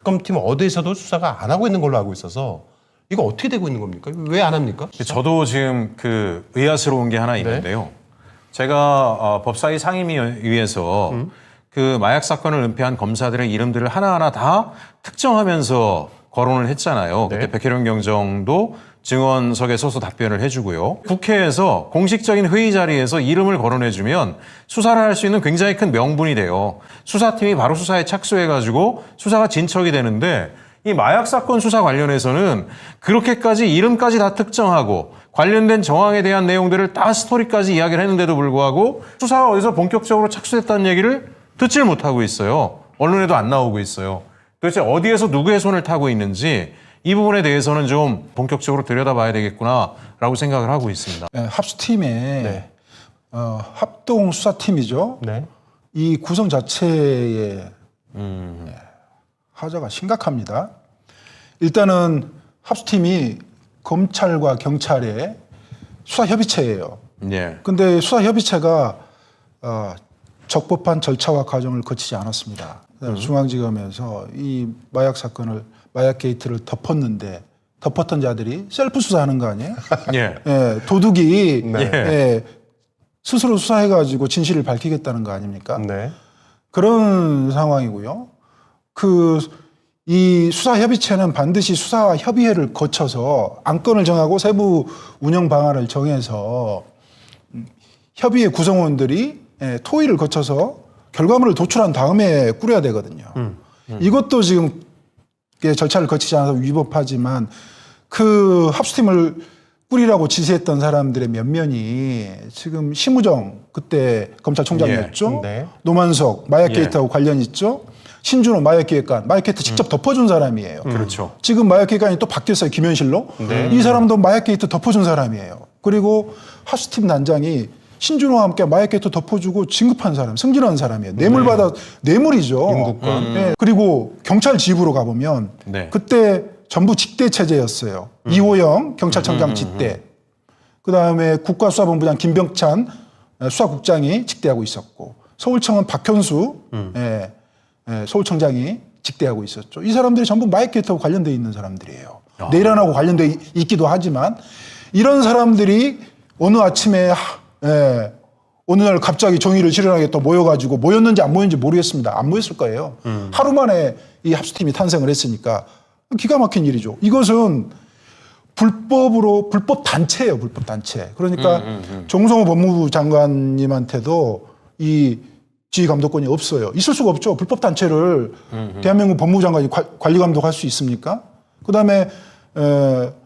특검팀 어디에서도 수사가 안 하고 있는 걸로 알고 있어서 이거 어떻게 되고 있는 겁니까? 왜 안 합니까? 저도 지금 그 의아스러운 게 하나 있는데요. 제가 법사위 상임위에서 그 마약 사건을 은폐한 검사들의 이름들을 하나하나 다 특정하면서 거론을 했잖아요. 네. 그때 백혜련 경정도 증언석에 서서 답변을 해주고요. 국회에서 공식적인 회의 자리에서 이름을 거론해주면 수사를 할 수 있는 굉장히 큰 명분이 돼요. 수사팀이 바로 수사에 착수해가지고 수사가 진척이 되는데 이 마약 사건 수사 관련해서는 그렇게까지 이름까지 다 특정하고 관련된 정황에 대한 내용들을 다 스토리까지 이야기를 했는데도 불구하고 수사가 어디서 본격적으로 착수됐다는 얘기를 듣질 못하고 있어요. 언론에도 안 나오고 있어요. 도대체 어디에서 누구의 손을 타고 있는지 이 부분에 대해서는 좀 본격적으로 들여다봐야 되겠구나라고 생각을 하고 있습니다. 네, 합수팀의 합동 수사팀이죠. 네. 이 구성 자체에 하자가 심각합니다. 일단은 합수팀이 검찰과 경찰의 수사협의체예요. 예. 근데 수사협의체가 적법한 절차와 과정을 거치지 않았습니다. 중앙지검에서 이 마약 사건을 마약 게이트를 덮었던 자들이 셀프 수사하는 거 아니에요? 예. 예, 도둑이 네. 예, 스스로 수사해가지고 진실을 밝히겠다는 거 아닙니까? 네. 그런 상황이고요. 이 수사협의체는 반드시 수사협의회를 거쳐서 안건을 정하고 세부 운영 방안을 정해서 협의회 구성원들이 토의를 거쳐서 결과물을 도출한 다음에 꾸려야 되거든요. 이것도 지금 절차를 거치지 않아서 위법하지만 그 합수팀을 꾸리라고 지시했던 사람들의 면면이 지금 심우정 그때 검찰총장이었죠. 네. 노만석 마약 게이트하고 관련 있죠. 신준호 마약기획관, 마약 게이트 직접 덮어준 사람이에요. 그렇죠. 지금 마약기획관이 또 바뀌었어요. 김현실로. 네. 이 사람도 마약 게이트 덮어준 사람이에요. 그리고 합수팀 단장이 신준호와 함께 마약 게이트 덮어주고 진급한 사람, 승진한 사람이에요. 뇌물받아, 뇌물이죠. 임국관. 네. 그리고 경찰 지부로 가보면 네. 그때 전부 직대 체제였어요. 이호영 경찰청장 직대. 그다음에 국가수사본부장 김병찬 수사국장이 직대하고 있었고 서울청은 박현수 서울청장이 직대하고 있었죠. 이 사람들이 전부 마약 게이트하고 관련돼 있는 사람들이에요. 내란하고 관련돼 있기도 하지만 이런 사람들이 어느 아침에 어느 날 갑자기 정의를 실현하겠다 모여가지고 모였는지 안 모였는지 모르겠습니다. 안 모였을 거예요. 하루 만에 이 합수팀이 탄생을 했으니까 기가 막힌 일이죠. 이것은 불법 단체예요. 불법 단체. 그러니까 정성호 법무부 장관님한테도 이 지휘 감독권이 없어요. 있을 수가 없죠. 불법 단체를 대한민국 법무부 장관이 관리 감독할 수 있습니까? 그다음에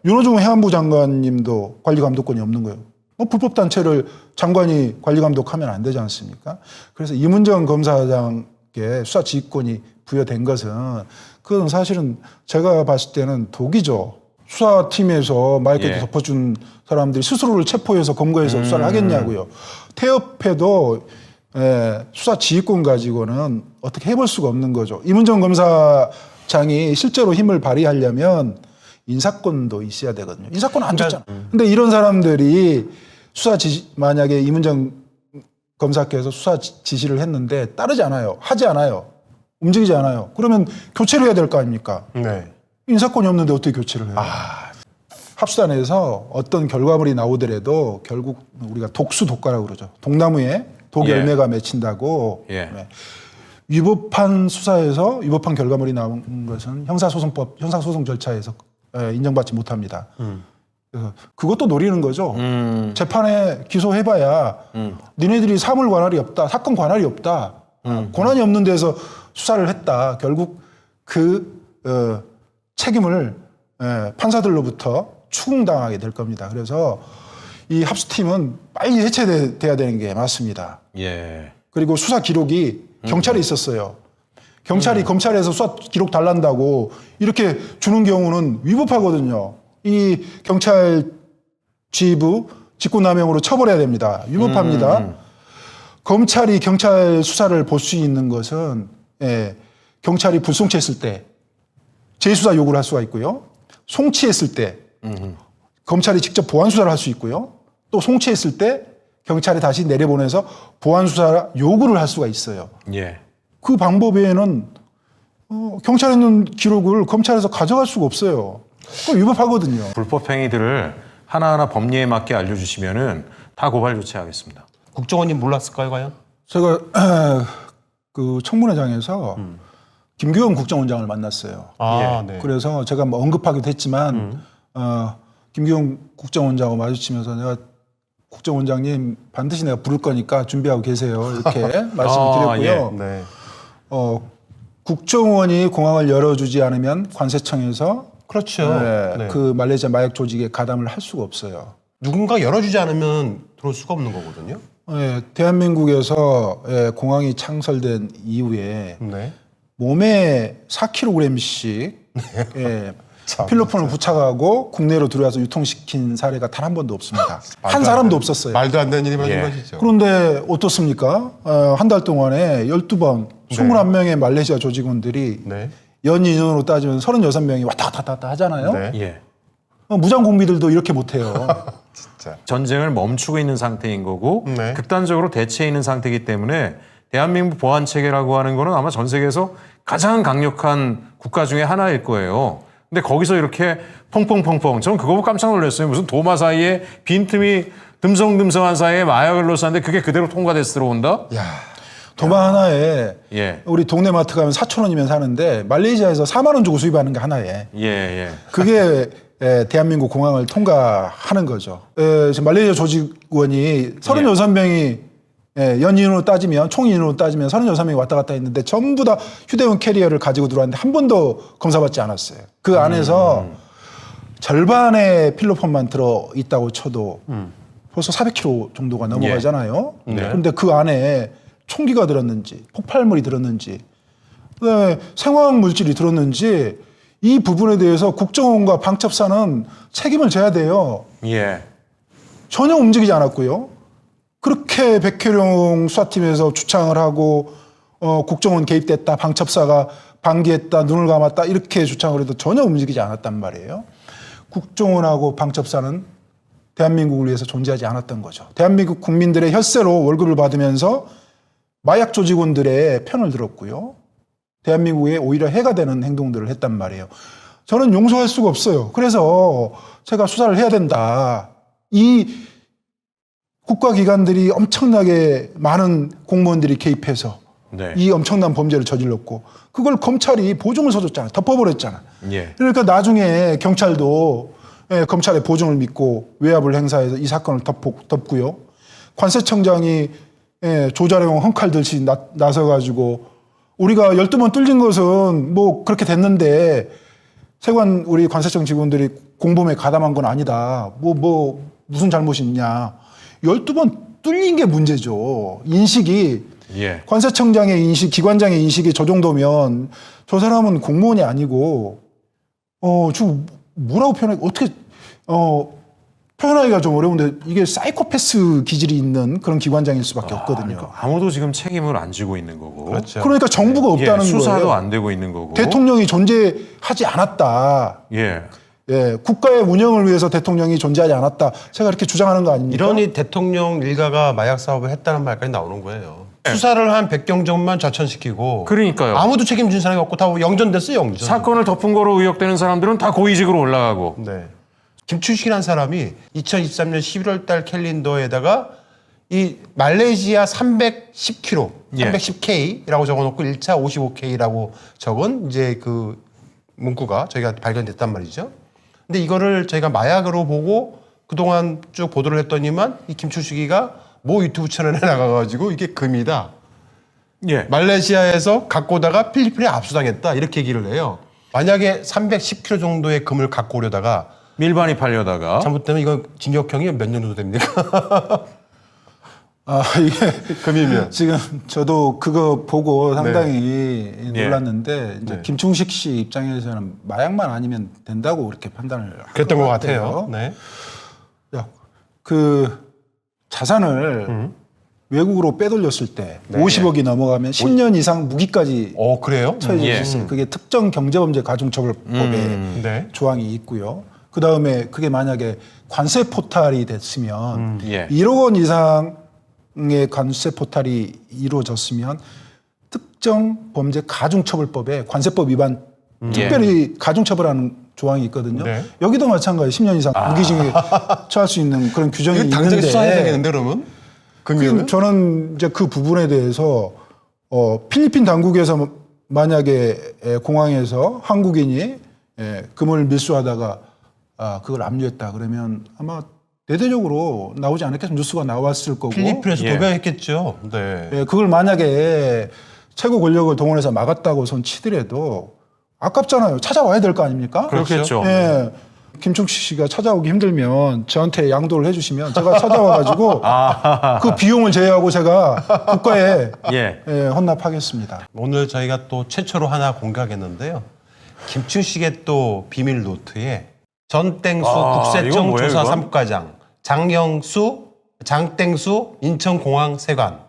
윤호중 해안부 장관님도 관리 감독권이 없는 거예요. 불법 단체를 장관이 관리 감독하면 안 되지 않습니까? 그래서 이문정 검사장께 수사 지휘권이 부여된 것은 그건 사실은 제가 봤을 때는 독이죠. 수사팀에서 마약 게이트 덮어준 사람들이 스스로를 체포해서 검거해서 수사를 하겠냐고요. 태엽해도 수사 지휘권 가지고는 어떻게 해볼 수가 없는 거죠. 이문정 검사장이 실제로 힘을 발휘하려면 인사권도 있어야 되거든요. 인사권 안 줬잖아. 근데 이런 사람들이 만약에 이문정 검사께서 수사 지시를 했는데 따르지 않아요. 하지 않아요. 움직이지 않아요. 그러면 교체를 해야 될 거 아닙니까? 네. 인사권이 없는데 어떻게 교체를 해요? 합수단에서 어떤 결과물이 나오더라도 결국 우리가 독수독과라고 그러죠. 독나무에 독 열매가 맺힌다고. 위법한 수사에서 위법한 결과물이 나온 것은 형사소송 절차에서 인정받지 못합니다. 그래서 그것도 노리는 거죠. 재판에 기소해봐야 니네들이 사물 관할이 없다, 사건 관할이 없다, 권한이 없는 데서 수사를 했다. 결국 그 책임을 판사들로부터 추궁당하게 될 겁니다. 그래서 이 합수팀은 빨리 해체돼야 되는 게 맞습니다. 그리고 수사 기록이 경찰에 있었어요. 경찰이 검찰에서 수사 기록 달란다고 이렇게 주는 경우는 위법하거든요. 이 경찰 지휘부 직권남용으로 처벌해야 됩니다. 위법합니다. 검찰이 경찰 수사를 볼 수 있는 것은 경찰이 불송치했을 때 재수사 요구를 할 수가 있고요. 송치했을 때 검찰이 직접 보안 수사를 할 수 있고요. 또 송치했을 때 경찰이 다시 내려보내서 보안 수사 요구를 할 수가 있어요. 그 방법 외에는 경찰에 있는 기록을 검찰에서 가져갈 수가 없어요. 그거 위법하거든요. 불법 행위들을 하나하나 법리에 맞게 알려주시면은 다 고발 조치하겠습니다. 국정원님 몰랐을까요, 과연? 제가 그 청문회장에서 김규현 국정원장을 만났어요. 아, 네. 그래서 제가 뭐 언급하기도 했지만 김규현 국정원장하고 마주치면서 내가 국정원장님 반드시 내가 부를 거니까 준비하고 계세요. 이렇게 말씀을 드렸고요. 네. 국정원이 공항을 열어주지 않으면 관세청에서 그렇죠. 네. 그 말레이시아 마약 조직에 가담을 할 수가 없어요. 누군가 열어주지 않으면 들어올 수가 없는 거거든요. 대한민국에서 공항이 창설된 이후에 네. 몸에 4kg씩 필로폰을 부착하고 국내로 들어와서 유통시킨 사례가 단 한 번도 없습니다. 한 사람도 없었어요. 말도 안 되는 일이 벌어진 예. 것이죠. 그런데 어떻습니까? 한 달 동안에 12번 21명의 말레이시아 조직원들이 네. 연인으로 따지면 36명이 왔다 갔다 하잖아요. 네. 예. 무장공비들도 이렇게 못해요. 진짜. 전쟁을 멈추고 있는 상태인 거고 네. 극단적으로 대치해 있는 상태이기 때문에 대한민국 보안 체계라고 하는 거는 아마 전 세계에서 가장 강력한 국가 중에 하나일 거예요. 근데 거기서 이렇게 펑펑펑펑 저는 그거 보고 깜짝 놀랐어요. 무슨 도마 사이에 빈틈이 듬성듬성한 사이에 마약을 넣었는데 그게 그대로 통과돼서 들어온다? 야. 도마 하나에 예. 우리 동네 마트 가면 4,000원이면 사는데 말레이시아에서 4만 원 주고 수입하는 게 하나에 예, 예. 그게 대한민국 공항을 통과하는 거죠. 지금 말레이시아 조직원이 36명이 연인으로 따지면 총인으로 따지면 36명이 왔다 갔다 했는데 전부 다 휴대용 캐리어를 가지고 들어왔는데 한 번도 검사받지 않았어요. 그 안에서 절반의 필로폰만 들어 있다고 쳐도 벌써 400kg 정도가 넘어가잖아요. 네. 그런데 그 안에 총기가 들었는지 폭발물이 들었는지 그다음에 생화학 물질이 들었는지 이 부분에 대해서 국정원과 방첩사는 책임을 져야 돼요. 예. 전혀 움직이지 않았고요. 그렇게 백혜룡 수사팀에서 주창을 하고 국정원 개입됐다, 방첩사가 방기했다, 눈을 감았다 이렇게 주창을 해도 전혀 움직이지 않았단 말이에요. 국정원하고 방첩사는 대한민국을 위해서 존재하지 않았던 거죠. 대한민국 국민들의 혈세로 월급을 받으면서 마약 조직원들의 편을 들었고요. 대한민국에 오히려 해가 되는 행동들을 했단 말이에요. 저는 용서할 수가 없어요. 그래서 제가 수사를 해야 된다. 이 국가기관들이 엄청나게 많은 공무원들이 개입해서 네. 이 엄청난 범죄를 저질렀고 그걸 검찰이 보증을 서줬잖아. 덮어버렸잖아. 예. 그러니까 나중에 경찰도 검찰의 보증을 믿고 외압을 행사해서 이 사건을 덮고요. 관세청장이 조자룡 헝칼 들시 나서가지고 우리가 12번 뚫린 것은 뭐 그렇게 됐는데 세관 우리 관세청 직원들이 공범에 가담한 건 아니다. 뭐 무슨 잘못이 있냐. 12번 뚫린 게 문제죠. 인식이 예. 관세청장의 인식, 기관장의 인식이 저 정도면 저 사람은 공무원이 아니고 지금 뭐라고 표현해 어떻게 표현하기가 좀 어려운데 이게 사이코패스 기질이 있는 그런 기관장일 수밖에 없거든요. 그러니까 아무도 지금 책임을 안 지고 있는 거고. 그렇죠. 그러니까 정부가 없다는 수사도 거예요. 안 되고 있는 거고. 대통령이 존재하지 않았다. 예. 국가의 운영을 위해서 대통령이 존재하지 않았다. 제가 이렇게 주장하는 거 아닙니까? 이러니 대통령 일가가 마약 사업을 했다는 말까지 나오는 거예요. 수사를 한 100경정만 좌천시키고 그러니까요. 아무도 책임진 사람이 없고 다 영전됐어요, 영전. 사건을 덮은 거로 의혹되는 사람들은 다 고위직으로 올라가고. 네. 김춘식이라는 사람이 2023년 11월 달 캘린더에다가 이 말레이시아 310kg, 예. 310K라고 적어놓고 1차 55K라고 적은 이제 그 문구가 저희가 발견됐단 말이죠. 근데 이거를 저희가 마약으로 보고 그동안 쭉 보도를 했더니만 이 김춘식이가 모 유튜브 채널에 나가가지고 이게 금이다. 예. 말레이시아에서 갖고 오다가 필리핀에 압수당했다. 이렇게 얘기를 해요. 만약에 310kg 정도의 금을 갖고 오려다가 밀반이 팔려다가 잘못되면 이건 징역형이 몇 년 정도 됩니까? 이게 금이면. 지금 저도 그거 보고 상당히 예. 놀랐는데 이제 네. 김충식 씨 입장에서는 마약만 아니면 된다고 그렇게 판단을 그랬던 것 것 같아요. 네. 야, 그 자산을 외국으로 빼돌렸을 때 네. 50억이 넘어가면 10년 이상 무기까지 그래요? 처해질 예. 수 있어요. 그게 특정 경제범죄 가중처벌법에 네. 조항이 있고요. 그 다음에 그게 만약에 관세 포탈이 됐으면 예. 1억 원 이상의 관세 포탈이 이루어졌으면 특정범죄 가중처벌법에 관세법 위반 특별히 가중처벌하는 조항이 있거든요. 네. 여기도 마찬가지 10년 이상 무기징역에 처할 수 있는 그런 규정이 이거 당장에 있는데 수사해야 되겠는데 그러면? 금융은? 저는 이제 그 부분에 대해서 필리핀 당국에서 만약에 공항에서 한국인이 금을 밀수하다가 그걸 압류했다 그러면 아마 대대적으로 나오지 않았겠습니까? 뉴스가 나왔을 거고. 필리핀에서 예. 도배했겠죠. 네. 그걸 만약에 최고 권력을 동원해서 막았다고 손 치더라도 아깝잖아요. 찾아와야 될 거 아닙니까? 그렇겠죠. 예. 김충식 씨가 찾아오기 힘들면 저한테 양도를 해주시면 제가 찾아와가지고 그 비용을 제외하고 제가 국가에 예. 헌납하겠습니다. 오늘 저희가 또 최초로 하나 공개하겠는데요. 김충식의 또 비밀 노트에 전땡수 이건 국세청 뭐예요, 조사 이건? 3과장, 장땡수 인천공항 세관.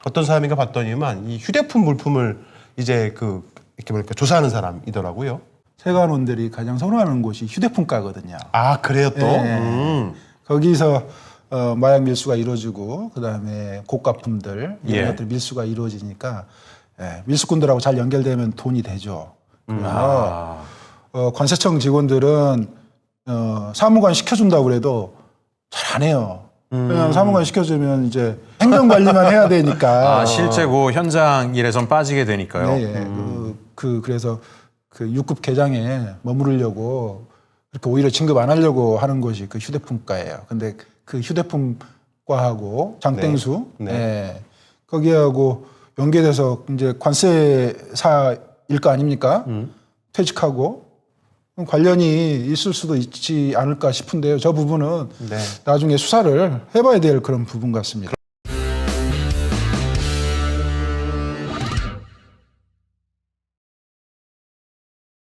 어떤 사람인가 봤더니만 이 휴대폰 물품을 이제 이렇게 뭐랄까 조사하는 사람이더라고요. 세관원들이 가장 선호하는 곳이 휴대폰가거든요. 아, 그래요 또? 예. 거기서 마약 밀수가 이루어지고 그다음에 고가품들 이런 예. 것들 밀수가 이루어지니까 밀수꾼들하고 잘 연결되면 돈이 되죠. 그래서 관세청 직원들은 사무관 시켜준다고 그래도 잘 안 해요. 왜냐하면 사무관 시켜주면 이제 행정관리만 해야 되니까. 실제 그 현장 일에선 빠지게 되니까요. 네, 그래서 그 6급 계장에 머무르려고 그렇게 오히려 진급 안 하려고 하는 것이 그 휴대폰과예요. 근데 그 휴대폰과하고 장땡수, 네. 거기하고 연계돼서 이제 관세사일 거 아닙니까? 퇴직하고 관련이 있을 수도 있지 않을까 싶은데요. 저 부분은 네. 나중에 수사를 해봐야 될 그런 부분 같습니다.